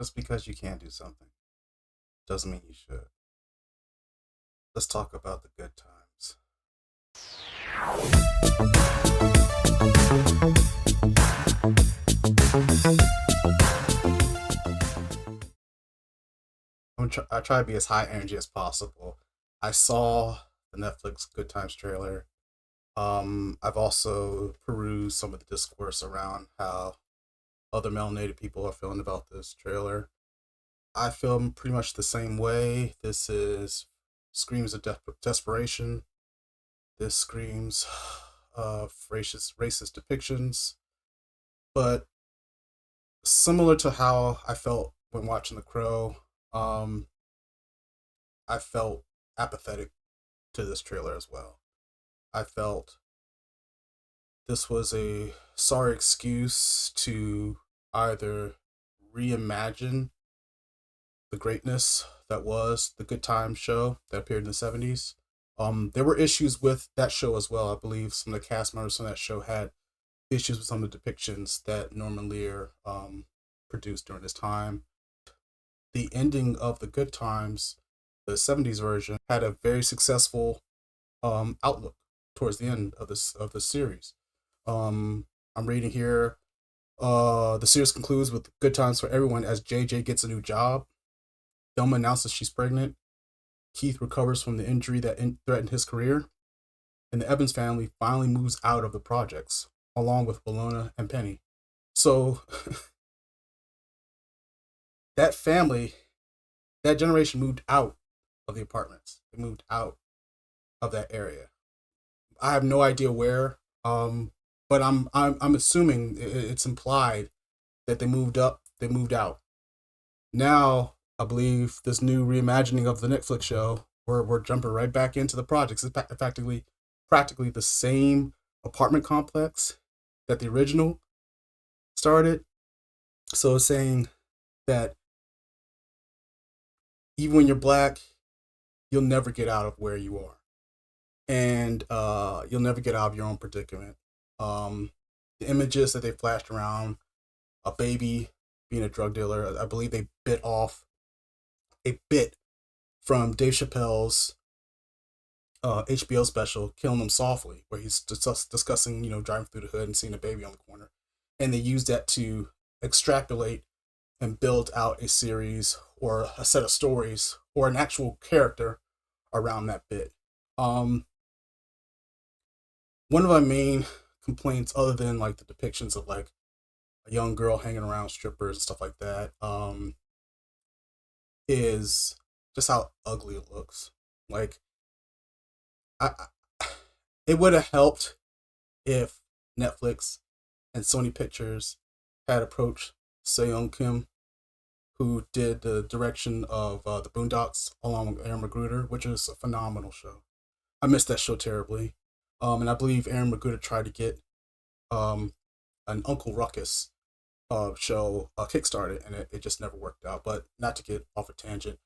Just because you can't do something doesn't mean you should. Let's talk about the good times. I try to be as high energy as possible. I saw the Netflix Good Times trailer. I've also perused some of the discourse around how other melanated people are feeling about this trailer. I feel pretty much the same way. This is screams of desperation. This screams of racist depictions. But similar to how I felt when watching The Crow, um, I felt apathetic to this trailer as well. I felt this was a sorry excuse to either reimagine the greatness that was the Good Times show that appeared in the 70s. There were issues with that show as well. I believe some of the cast members from that show had issues with some of the depictions that Norman Lear produced during this time. The ending of the Good Times, the 70s version, had a very successful outlook towards the end of the series. I'm reading here. The series concludes with good times for everyone as JJ gets a new job. Velma announces she's pregnant. Keith recovers from the injury that threatened his career. And the Evans family finally moves out of the projects, along with Bologna and Penny. So that family, that generation moved out of the apartments. They moved out of that area. I have no idea where, but I'm assuming it's implied that they moved up, they moved out. Now I believe this new reimagining of the Netflix show, we're jumping right back into the projects. It's practically the same apartment complex that the original started. So it's saying that even when you're black, you'll never get out of where you are, and you'll never get out of your own predicament. The images that they flashed around a baby being a drug dealer, I believe they bit off a bit from Dave Chappelle's HBO special, Killing Them Softly, where he's discussing, driving through the hood and seeing a baby on the corner. And they used that to extrapolate and build out a series or a set of stories or an actual character around that bit. One of my main complaints, other than like the depictions of like a young girl hanging around strippers and stuff like that, is just how ugly it looks. Like, it would have helped if Netflix and Sony Pictures had approached Seong Kim, who did the direction of the Boondocks along with Aaron Magruder, which is a phenomenal show. I missed that show terribly. And I believe Aaron Magruder tried to get um, an Uncle Ruckus show kickstarted, and it just never worked out. But not to get off a tangent.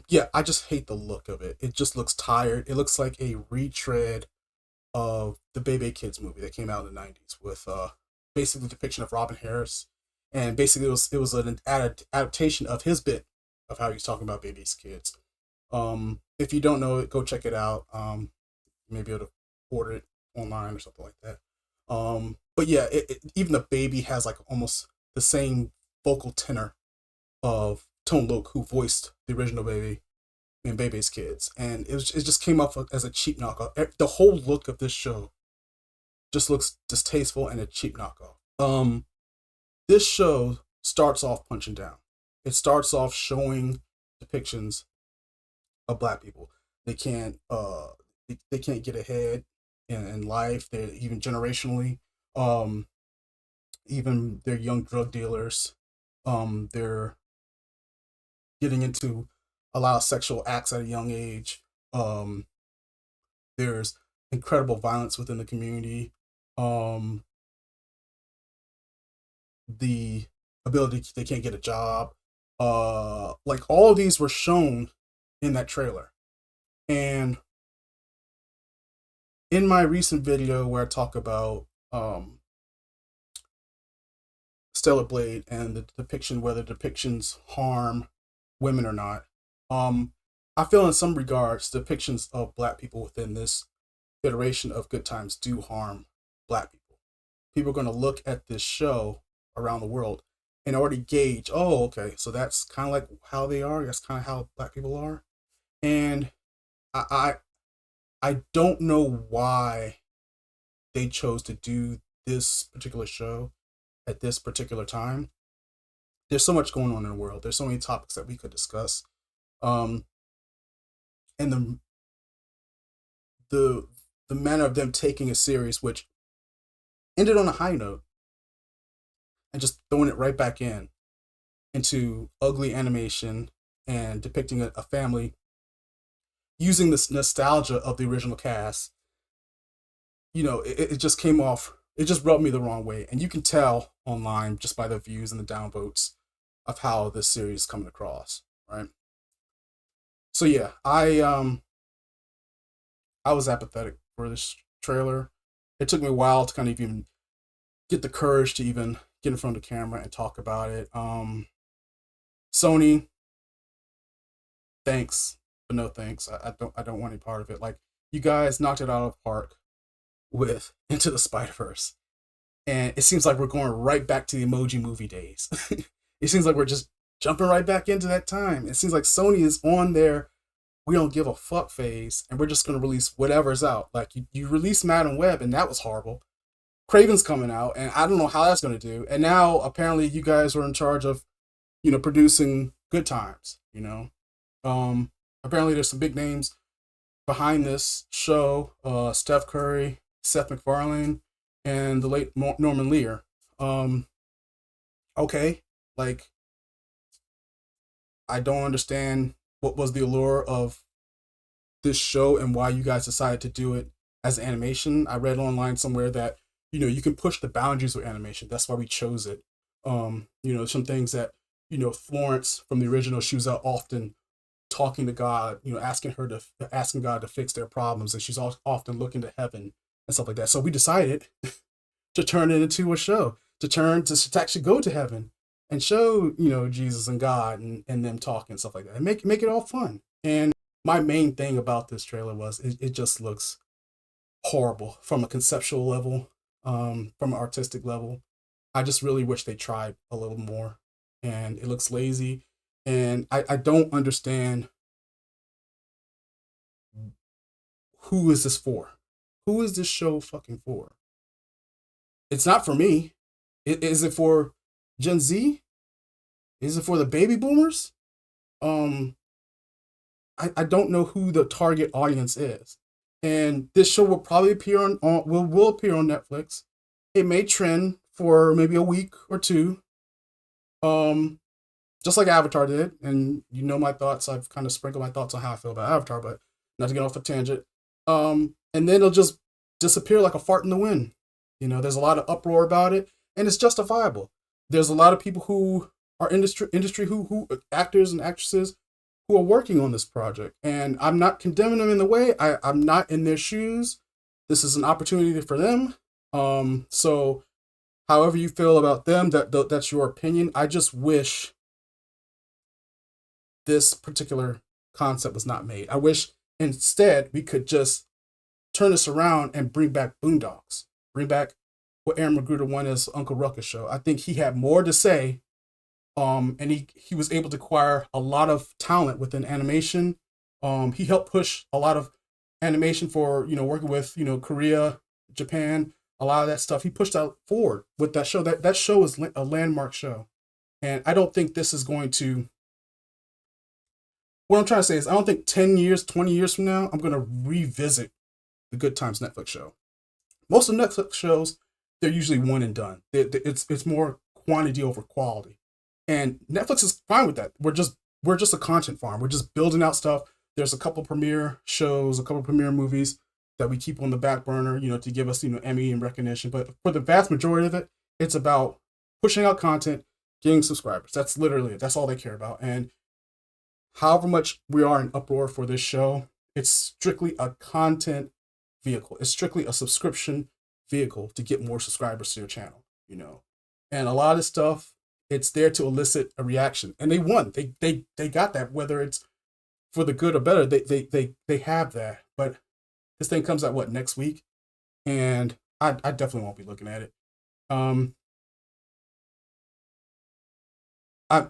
Yeah, I just hate the look of it. It just looks tired. It looks like a retread of the Bebe Kids movie that came out in the 90s with basically depiction of Robin Harris. And basically it was an adaptation of his bit of how he's talking about Bebe's kids. If you don't know it, go check it out. Maybe able to order it online or something like that. But yeah, even the baby has like almost the same vocal tenor of Tone Loc, who voiced the original Baby in Bebe's Kids, and it just came off as a cheap knockoff. The whole look of this show just looks distasteful and a cheap knockoff. This show starts off punching down. It starts off showing depictions of black people. They can't they can't get ahead in life. They're even generationally. Um, Even they're young drug dealers. They're getting into a lot of sexual acts at a young age. Um, there's incredible violence within the community. Um, the ability they can't get a job. Like all of these were shown in that trailer. And in my recent video where I talk about Stellar Blade and the depiction, whether depictions harm women or not. I feel in some regards depictions of black people within this iteration of Good Times do harm black people. People are going to look at this show around the world and already gauge, oh, okay, so that's kind of like how they are. That's kind of how black people are. And I I don't know why they chose to do this particular show at this particular time. There's so much going on in the world. There's so many topics that we could discuss. Um, and the the manner of them taking a series which ended on a high note and just throwing it right back into ugly animation and depicting a family using this nostalgia of the original cast. It just came off. It just rubbed me the wrong way, and you can tell online just by the views and the downvotes of how this series is coming across, right? So yeah, I was apathetic for this trailer. It took me a while to kind of even get the courage to even get in front of the camera and talk about it. Sony, thanks, but no thanks. I don't want any part of it. Like, you guys knocked it out of the park with Into the Spider-Verse. And it seems like we're going right back to the Emoji Movie days. It seems like we're just jumping right back into that time. It seems like Sony is on their we don't give a fuck phase, and we're just going to release whatever's out. Like, you released Madam Web, and that was horrible. Craven's coming out, and I don't know how that's going to do. And now, apparently, you guys are in charge of, producing Good Times, Apparently, there's some big names behind this show. Steph Curry, Seth MacFarlane, and the late Norman Lear. Okay, like, I don't understand what was the allure of this show and why you guys decided to do it as animation. I read online somewhere that, you can push the boundaries with animation. That's why we chose it. Some things that, Florence from the original, she was out often talking to God, asking God to fix their problems, and she's often looking to heaven and stuff like that. So we decided to turn it into a show, to actually go to heaven and show, Jesus and God and them talking and stuff like that, and make it all fun. And my main thing about this trailer was it just looks horrible from a conceptual level, from an artistic level. I just really wish they tried a little more, and it looks lazy. And I don't understand, who is this for? Who is this show fucking for? It's not for me. Is it for Gen Z? Is it for the baby boomers? I don't know who the target audience is. And this show will probably appear will appear on Netflix. It may trend for maybe a week or two. Just like Avatar did. And my thoughts. I've kind of sprinkled my thoughts on how I feel about Avatar, but not to get off a tangent. And then it'll just disappear like a fart in the wind. There's a lot of uproar about it, and it's justifiable. There's a lot of people who are industry who actors and actresses who are working on this project, and I'm not condemning them in the way. I'm not in their shoes. This is an opportunity for them. So however you feel about them, that's your opinion. I just wish this particular concept was not made. I wish instead we could just turn this around and bring back Boondocks. Bring back what Aaron Magruder won as Uncle Ruckus show. I think he had more to say. And he was able to acquire a lot of talent within animation. He helped push a lot of animation for, working with, Korea, Japan, a lot of that stuff. He pushed that forward with that show. That show is a landmark show. And I don't think this is going to, what I'm trying to say is, I don't think 10 years, 20 years from now, I'm going to revisit the Good Times Netflix show. Most of Netflix shows, they're usually one and done. It's more quantity over quality. And Netflix is fine with that. We're just a content farm. We're just building out stuff. There's a couple premiere shows, a couple premiere movies that we keep on the back burner, to give us, Emmy and recognition. But for the vast majority of it, it's about pushing out content, getting subscribers. That's literally it. That's all they care about. And however much we are in uproar for this show, it's strictly a content vehicle. It's strictly a subscription vehicle to get more subscribers to your channel, And a lot of stuff, it's there to elicit a reaction, and they won. They got that, whether it's for the good or better. They have that. But this thing comes out what, next week, and I definitely won't be looking at it. Um,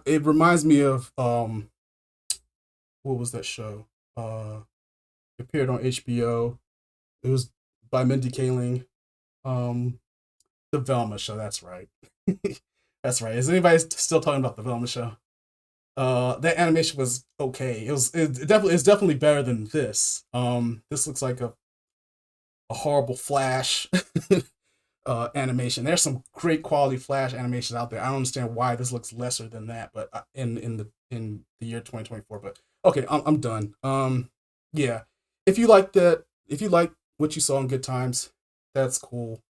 it reminds me of what was that show? It appeared on HBO. It was by Mindy Kaling. Um, the Velma show. That's right. That's right. Is anybody still talking about the Velma show? That animation was okay. It's definitely better than this. This looks like a horrible Flash animation. There's some great quality Flash animations out there. I don't understand why this looks lesser than that, but in the year 2024. But okay, I'm done. Yeah, if you like that, if you like what you saw in Good Times, that's cool.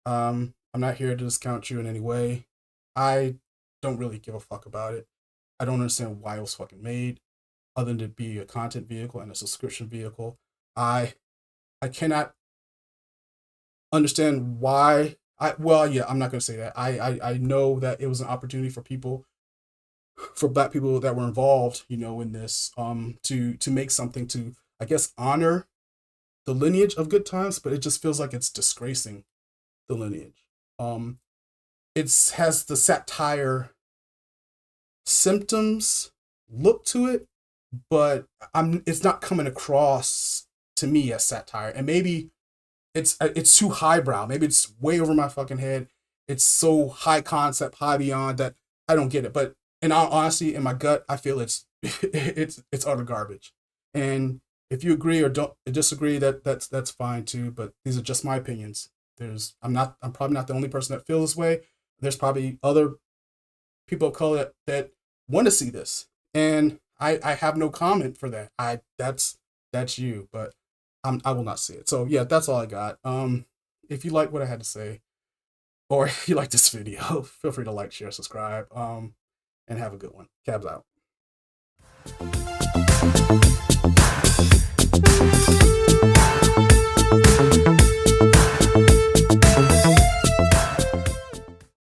I'm not here to discount you in any way. I don't really give a fuck about it. I don't understand why it was fucking made, other than to be a content vehicle and a subscription vehicle. I I cannot understand why. Yeah, I'm not gonna say that. I know that it was an opportunity for people, for black people that were involved, in this, to make something to, I guess, honor the lineage of Good Times, but it just feels like it's disgracing the lineage. Um, it's has the satire symptoms look to it, but it's not coming across to me as satire. And maybe it's too highbrow. Maybe it's way over my fucking head. It's so high concept, high beyond that I don't get it. But in all honesty, in my gut, I feel it's it's utter garbage. And if you agree or don't disagree, that's fine too. But these are just my opinions. I'm probably not the only person that feels this way. There's probably other people of color that want to see this, and I have no comment for that. That's you, but I will not see it. So yeah, that's all I got. If you like what I had to say, or if you like this video, feel free to like, share, subscribe, and have a good one. Cabs out.